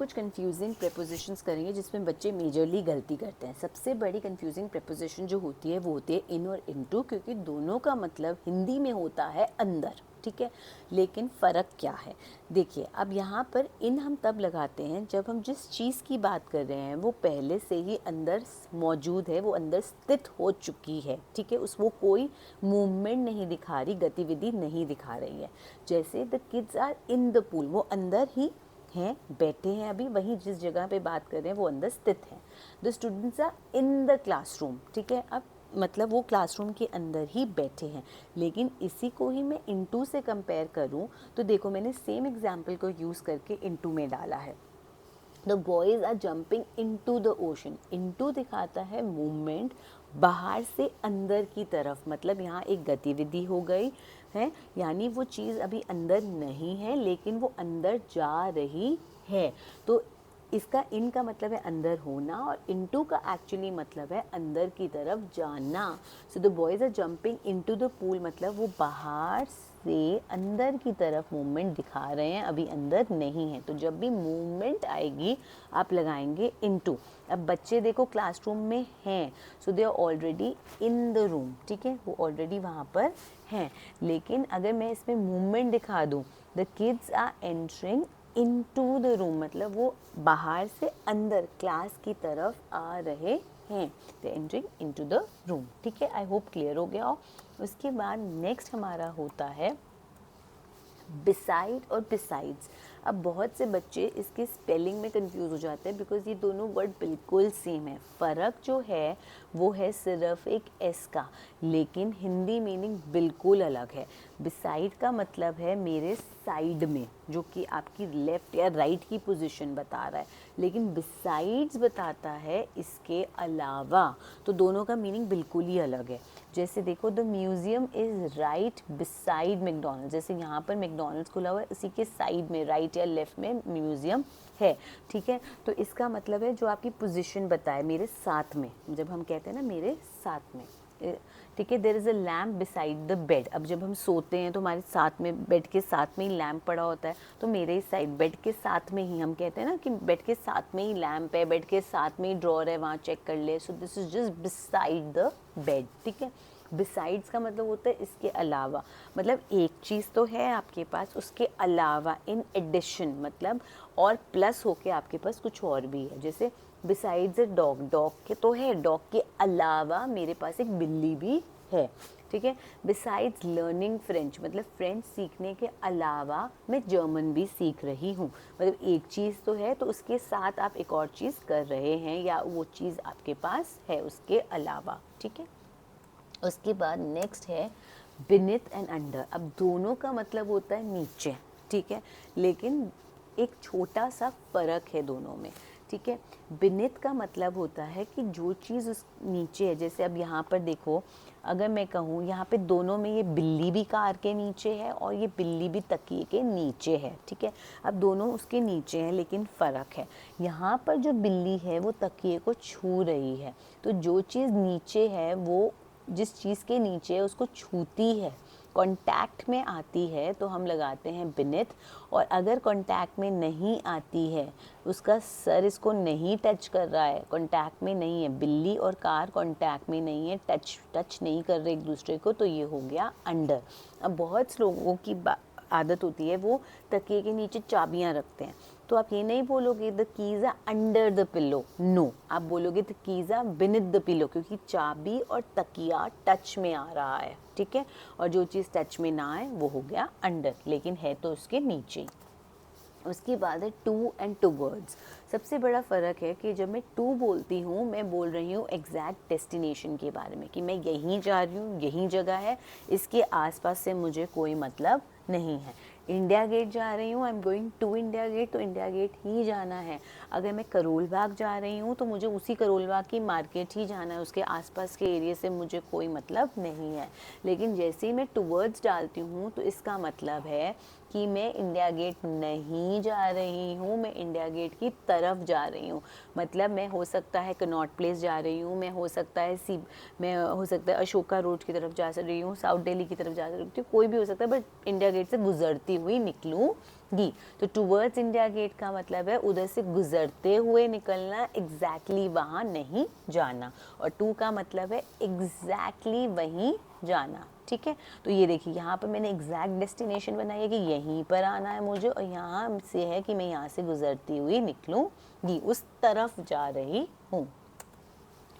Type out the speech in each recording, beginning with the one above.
कुछ confusing prepositions करेंगे जिसमें बच्चे मेजरली गलती करते हैं। सबसे बड़ी कंफ्यूजिंग प्रेपोजिशन जो होती है वो होती है इन और इनटू, क्योंकि दोनों का मतलब हिंदी में होता है अंदर, ठीक है। लेकिन फ़र्क क्या है, देखिए अब यहाँ पर इन हम तब लगाते हैं जब हम जिस चीज़ की बात कर रहे हैं वो पहले से ही अंदर मौजूद है, वो अंदर स्थित हो चुकी है, ठीक है। वो कोई मूवमेंट नहीं दिखा रही, गतिविधि नहीं दिखा रही है। जैसे the kids are in the pool, वो अंदर ही हैं, बैठे हैं, अभी वहीं जिस जगह पे बात कर रहे हैं वो अंदर स्थित हैं। The students are in the classroom, ठीक है। अब मतलब वो क्लासरूम के अंदर ही बैठे हैं। लेकिन इसी को ही मैं इनटू से कंपेयर करूं तो देखो मैंने सेम एग्जाम्पल को यूज़ करके इनटू में डाला है। The boys are jumping into the ocean, into दिखाता है मूवमेंट बाहर से अंदर की तरफ, मतलब यहाँ एक गतिविधि हो गई है, यानी वो चीज़ अभी अंदर नहीं है लेकिन वो अंदर जा रही है। तो इसका इन का मतलब है अंदर होना और इनटू का एक्चुअली मतलब है अंदर की तरफ जाना। So the boys are jumping into the pool, मतलब वो बाहर से अंदर की तरफ मूवमेंट दिखा रहे हैं, अभी अंदर नहीं है। तो जब भी मूवमेंट आएगी आप लगाएंगे इनटू। अब बच्चे देखो क्लासरूम में हैं, so they are already in the room, ठीक है, वो ऑलरेडी वहाँ पर हैं। लेकिन अगर मैं इसमें मूवमेंट दिखा दूँ, the kids are entering into the room, मतलब वो बाहर से अंदर क्लास की तरफ आ रहे हैं, दे एंटरिंग इनटू द रूम, ठीक है। आई होप क्लियर हो गया हो। उसके बाद नेक्स्ट हमारा होता है बिसाइड और बिसाइड्स। अब बहुत से बच्चे इसके स्पेलिंग में कंफ्यूज हो जाते हैं बिकॉज ये दोनों वर्ड बिल्कुल सेम है। फ़र्क जो है वो है सिर्फ एक एस का, लेकिन हिंदी मीनिंग बिल्कुल अलग है। बिसाइड का मतलब है मेरे साइड में, जो कि आपकी लेफ़्ट या राइट की पोजीशन बता रहा है, लेकिन बिसाइड्स बताता है इसके अलावा। तो दोनों का मीनिंग बिल्कुल ही अलग है। जैसे देखो the museum is right beside McDonald's, जैसे यहाँ पर मैकडॉनल्ड्स खुला हुआ है, उसी के साइड में राइट या लेफ़्ट में म्यूज़ियम है, ठीक है। तो इसका मतलब है जो आपकी पोजीशन बताए मेरे साथ में, जब हम कहते हैं ना मेरे साथ में, ठीक है। There is a lamp beside the bed, अब जब हम सोते हैं तो हमारे साथ में बेड के साथ में ही लैम्प पड़ा होता है, तो मेरे साइड बेड के साथ में ही हम कहते हैं ना कि बेड के साथ में ही लैम्प है, बेड के साथ में ही ड्रॉर है, वहाँ चेक कर ले। So this is just beside the bed, ठीक है। बिसाइड्स का मतलब होता है इसके अलावा, मतलब एक चीज़ तो है आपके पास, उसके अलावा इन एडिशन, मतलब और प्लस होके आपके पास कुछ और भी है। जैसे बिसाइड्स अ डॉग, डॉग के तो है, डॉग के अलावा मेरे पास एक बिल्ली भी है, ठीक है। बिसाइड्स लर्निंग फ्रेंच, मतलब फ्रेंच सीखने के अलावा मैं जर्मन भी सीख रही हूँ, मतलब एक चीज़ तो है तो उसके साथ आप एक और चीज़ कर रहे हैं या वो चीज़ आपके पास है उसके अलावा, ठीक है। उसके बाद नेक्स्ट है बिनिथ एंड अंडर। अब दोनों का मतलब होता है नीचे, ठीक है, लेकिन एक छोटा सा फ़र्क है दोनों में, ठीक है। बिनिथ का मतलब होता है कि जो चीज़ उस नीचे है, जैसे अब यहाँ पर देखो, अगर मैं कहूँ यहाँ पे दोनों में ये बिल्ली भी कार के नीचे है और ये बिल्ली भी तकिए के नीचे है, ठीक है। अब दोनों उसके नीचे हैं लेकिन फ़र्क है, यहाँ पर जो बिल्ली है वो तकिए को छू रही है, तो जो चीज़ नीचे है वो जिस चीज़ के नीचे है उसको छूती है, कांटेक्ट में आती है, तो हम लगाते हैं बिनिथ। और अगर कांटेक्ट में नहीं आती है, उसका सर इसको नहीं टच कर रहा है, कांटेक्ट में नहीं है, बिल्ली और कार कांटेक्ट में नहीं है, टच नहीं कर रहे एक दूसरे को, तो ये हो गया अंडर। अब बहुत लोगों की आदत होती है वो तकिए के नीचे चाबियां रखते हैं, तो आप ये नहीं बोलोगे the keys are under the pillow, no, आप बोलोगे the keys are beneath the pillow, क्योंकि चाबी और तकिया टच में आ रहा है, ठीक है। और जो चीज़ टच में ना आए वो हो गया अंडर, लेकिन है तो उसके नीचे। उसके बाद है टू एंड टूवर्ड्स। सबसे बड़ा फ़र्क है कि जब मैं टू बोलती हूँ मैं बोल रही हूँ एग्जैक्ट डेस्टिनेशन के बारे में, कि मैं यहीं जा रही हूँ, यहीं जगह है, इसके आसपास से मुझे कोई मतलब नहीं है। इंडिया गेट जा रही हूँ, I am going to India Gate, तो इंडिया गेट ही जाना है। अगर मैं करोल बाग जा रही हूँ तो मुझे उसी करोल बाग की मार्केट ही जाना है, उसके आसपास के एरिया से मुझे कोई मतलब नहीं है। लेकिन जैसे ही मैं टूवर्ड्स डालती हूँ तो इसका मतलब है कि मैं इंडिया गेट नहीं जा रही हूँ, मैं इंडिया गेट की तरफ जा रही हूँ। मतलब मैं हो सकता है कनॉट प्लेस जा रही हूँ, मैं हो सकता है अशोका रोड की तरफ जा रही हूँ, साउथ दिल्ली की तरफ जा रही हूँ, कोई भी हो सकता है, बट इंडिया गेट से गुजरती हुई निकलूंगी। तो टुवर्ड्स इंडिया गेट का मतलब है उधर से गुजरते हुए निकलना, एग्जैक्टली वहाँ नहीं जाना। और टू का मतलब है एग्जैक्टली वहीं जाना। ठीक है, तो ये देखिए यहाँ पर मैंने एग्जैक्ट डेस्टिनेशन बनाई है कि यहीं पर आना है मुझे, और यहाँ से है कि मैं यहाँ से गुजरती हुई निकलूंगी, उस तरफ जा रही हूँ।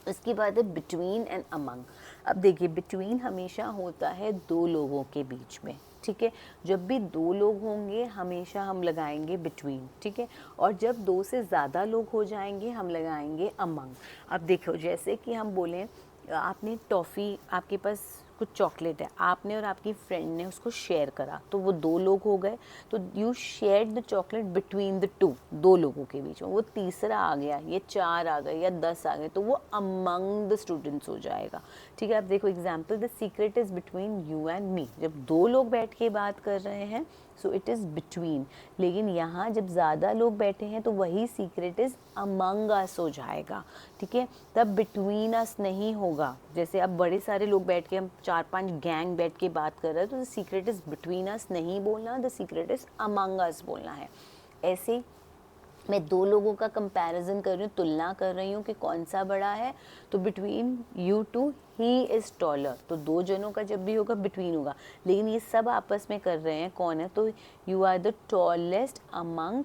उसकी बात है बिटवीन एंड अमंग। अब देखिए बिटवीन हमेशा होता है दो लोगों के बीच में, ठीक है। जब भी दो लोग होंगे हमेशा हम लगाएंगे बिटवीन, ठीक है। और जब दो से ज़्यादा लोग हो जाएंगे हम लगाएंगे अमंग। अब देखो जैसे कि हम बोलें आपने टॉफ़ी, आपके पास कुछ चॉकलेट है, आपने और आपकी फ्रेंड ने उसको शेयर करा, तो वो दो लोग हो गए। तो you shared the chocolate between the two, दो लोगों के बीच में। वो तीसरा आ गया, ये 4 आ गए या 10 आ गए, तो वो अमंग द स्टूडेंट्स हो जाएगा। ठीक है, अब देखो example, the secret is between you and me. जब दो लोग बैठ के बात कर रहे हैं सो इट इज़ बिटवीन। लेकिन यहाँ जब ज़्यादा लोग बैठे हैं तो वही सीक्रेट इज़ अमंग अस हो जाएगा। ठीक है, तब बिटवीन अस नहीं होगा। जैसे अब बड़े सारे लोग बैठ के, हम 4-5 गैंग बैठ के बात कर रहे हैं, तो the secret is between us नहीं बोलना, द सीक्रेट इज़ अमंग अस बोलना है। ऐसे मैं दो लोगों का कंपैरिजन कर रही हूँ, तुलना कर रही हूँ कि कौन सा बड़ा है, तो between you two he is taller. तो दो जनों का जब भी होगा बिटवीन होगा, लेकिन ये सब आपस में कर रहे हैं कौन है, तो you are the tallest among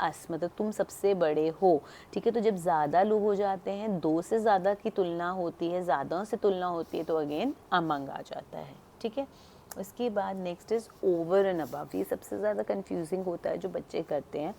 us, मतलब तुम सबसे बड़े हो। ठीक है, तो जब ज़्यादा लोग हो जाते हैं, दो से ज़्यादा की तुलना होती है, ज़्यादा से तुलना होती है, तो अगेन अमंग आ जाता है। ठीक है, उसके बाद next is over and above. ये सबसे ज़्यादा कंफ्यूजिंग होता है जो बच्चे करते हैं।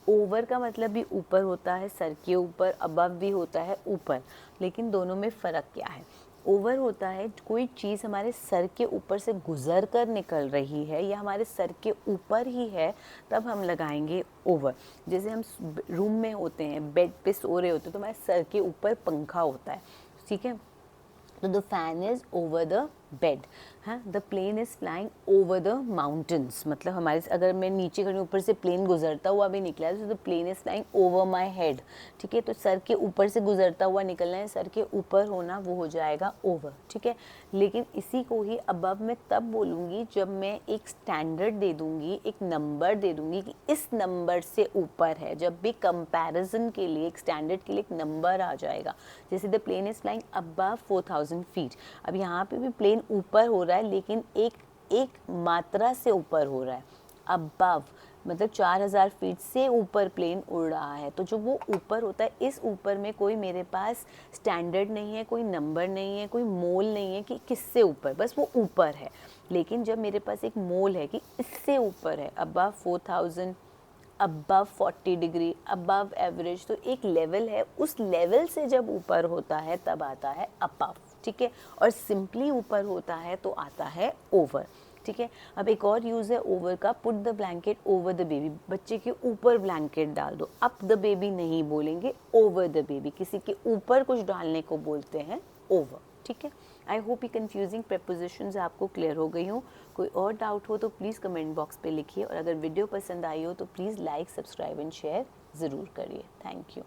ओवर का मतलब भी ऊपर होता है, सर के ऊपर, अबव भी होता है ऊपर, लेकिन दोनों में फ़र्क क्या है। ओवर होता है कोई चीज़ हमारे सर के ऊपर से गुजर कर निकल रही है या हमारे सर के ऊपर ही है, तब हम लगाएंगे ओवर। जैसे हम रूम में होते हैं, बेड पे सो रहे होते हैं, तो हमारे सर के ऊपर पंखा होता है। ठीक है, तो the fan is over the bed. हाँ, the plane is flying over the mountains, मतलब हमारे, अगर मैं नीचे खड़ी ऊपर से प्लेन गुजरता हुआ भी निकला है, तो the plane is flying over my head. ठीक है, तो सर के ऊपर से गुजरता हुआ निकलना है, सर के ऊपर होना, वो हो जाएगा ओवर। ठीक है, लेकिन इसी को ही अबव मैं तब बोलूँगी जब मैं एक स्टैंडर्ड दे दूँगी, एक नंबर दे दूँगी कि इस नंबर से ऊपर है। जब भी कंपैरिजन के लिए, एक स्टैंडर्ड के लिए एक नंबर आ जाएगा, जैसे the plane is flying above 4000 feet. अब यहाँ पे भी प्लेन ऊपर हो रहा है, लेकिन एक मात्रा से ऊपर हो रहा है। अबव मतलब 4000 फीट से ऊपर प्लेन उड़ रहा है, तो जो वो ऊपर होता है, इस ऊपर में कोई मेरे पास स्टैंडर्ड नहीं है, कोई नंबर नहीं है, कोई मोल नहीं है कि किससे ऊपर, बस वो ऊपर है। लेकिन जब मेरे पास एक मोल है कि इससे ऊपर है, above 4000, above 40 degree, above average, तो एक लेवल है, उस लेवल से जब ऊपर होता है तब आता है अबव। ठीक है, और सिंपली ऊपर होता है तो आता है ओवर। ठीक है, अब एक और यूज़ है ओवर का, put the blanket over the baby. बच्चे के ऊपर ब्लैंकेट डाल दो, अप द बेबी नहीं बोलेंगे, ओवर द बेबी। किसी के ऊपर कुछ डालने को बोलते हैं ओवर। ठीक है, आई होप ये कंफ्यूजिंग प्रेपोजिशंस आपको क्लियर हो गई हो। कोई और डाउट हो तो प्लीज़ कमेंट बॉक्स पे लिखिए, और अगर वीडियो पसंद आई हो तो please like, subscribe and share ज़रूर करिए। Thank you.